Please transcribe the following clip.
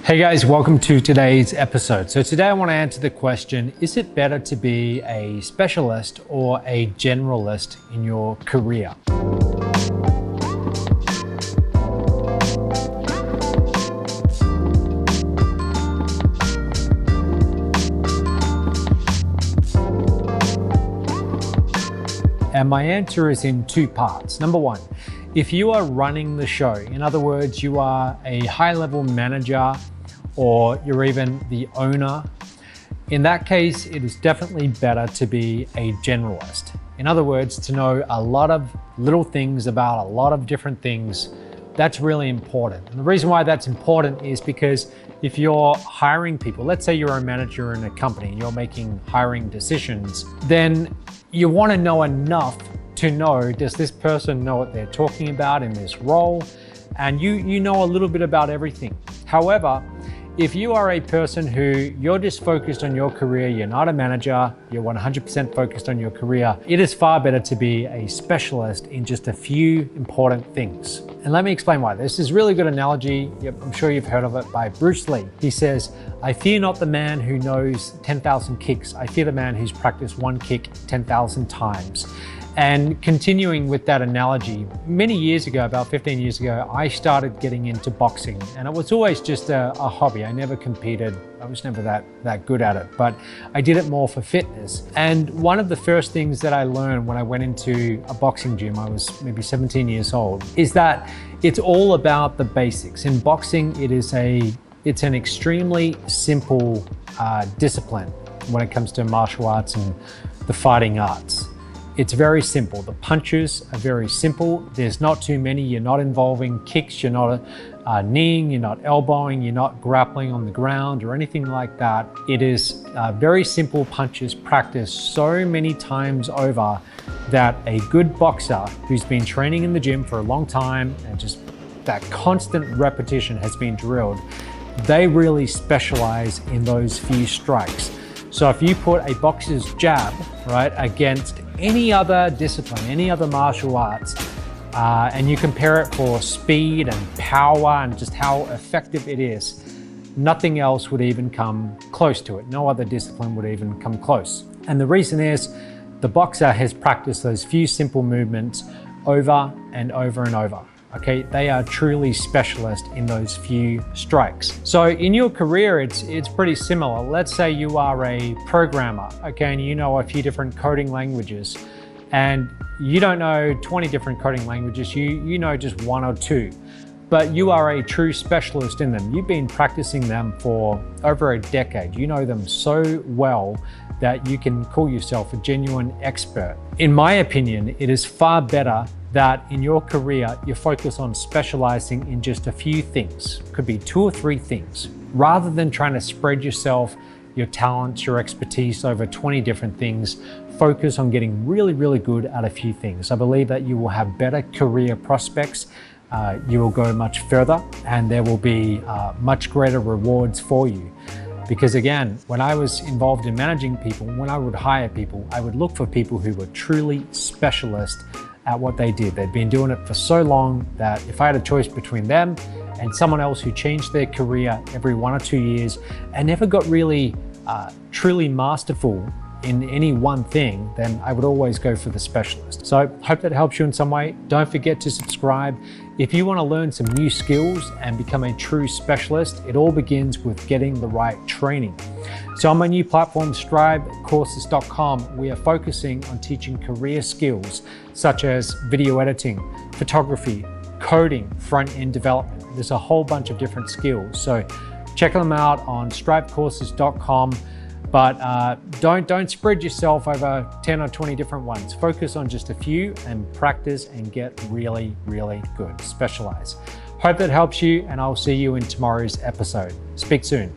Hey guys, welcome to today's episode. So today I want to answer the question, is it better to be a specialist or a generalist in your career? And my answer is in two parts. Number one, if you are running the show, in other words, you are a high-level manager or you're even the owner, in that case, it is definitely better to be a generalist. In other words, to know a lot of little things about a lot of different things. That's really important. And the reason why that's important is because if you're hiring people, let's say you're a manager in a company and you're making hiring decisions, then you want to know enough to know, does this person know what they're talking about in this role? And you know a little bit about everything. However, if you are a person who you're just focused on your career, you're not a manager, you're 100% focused on your career, it is far better to be a specialist in just a few important things. And let me explain why. This is a really good analogy. I'm sure you've heard of it by Bruce Lee. He says, I fear not the man who knows 10,000 kicks. I fear the man who's practiced one kick 10,000 times. And continuing with that analogy, many years ago, about 15 years ago, I started getting into boxing, and it was always just a hobby. I never competed. I was never that good at it, but I did it more for fitness. And one of the first things that I learned when I went into a boxing gym, I was maybe 17 years old, is that it's all about the basics. In boxing, it's an extremely simple discipline when it comes to martial arts and the fighting arts. It's very simple. The punches are very simple. There's not too many. You're not involving kicks. You're not kneeing. You're not elbowing. You're not grappling on the ground or anything like that. It is very simple punches practiced so many times over that a good boxer who's been training in the gym for a long time and just that constant repetition has been drilled, they really specialize in those few strikes. So if you put a boxer's jab, right, against any other discipline, any other martial arts, and you compare it for speed and power and just how effective it is, nothing else would even come close to it. No other discipline would even come close. And the reason is the boxer has practiced those few simple movements over and over and over. Okay, they are truly specialists in those few strikes. So in your career, it's pretty similar. Let's say you are a programmer, okay, and you know a few different coding languages, and you don't know 20 different coding languages, you know just one or two, but you are a true specialist in them. You've been practicing them for over a decade. You know them so well that you can call yourself a genuine expert. In my opinion, it is far better that in your career, you focus on specializing in just a few things. Could be 2 or 3 things, rather than trying to spread yourself, your talents, your expertise over 20 different things. Focus on getting really, really good at a few things. I believe that you will have better career prospects. You will go much further, and there will be much greater rewards for you. Because again, when I was involved in managing people, when I would hire people, I would look for people who were truly specialists at what they did. They'd been doing it for so long that if I had a choice between them and someone else who changed their career every 1 or 2 years and never got really truly masterful in any one thing, then I would always go for the specialist. So I hope that helps you in some way. Don't forget to subscribe. If you want to learn some new skills and become a true specialist, it all begins with getting the right training. So on my new platform, strivecourses.com, we are focusing on teaching career skills such as video editing, photography, coding, front-end development. There's a whole bunch of different skills. So check them out on strivecourses.com. But don't spread yourself over 10 or 20 different ones. Focus on just a few and practice and get really, really good. Specialize. Hope that helps you, and I'll see you in tomorrow's episode. Speak soon.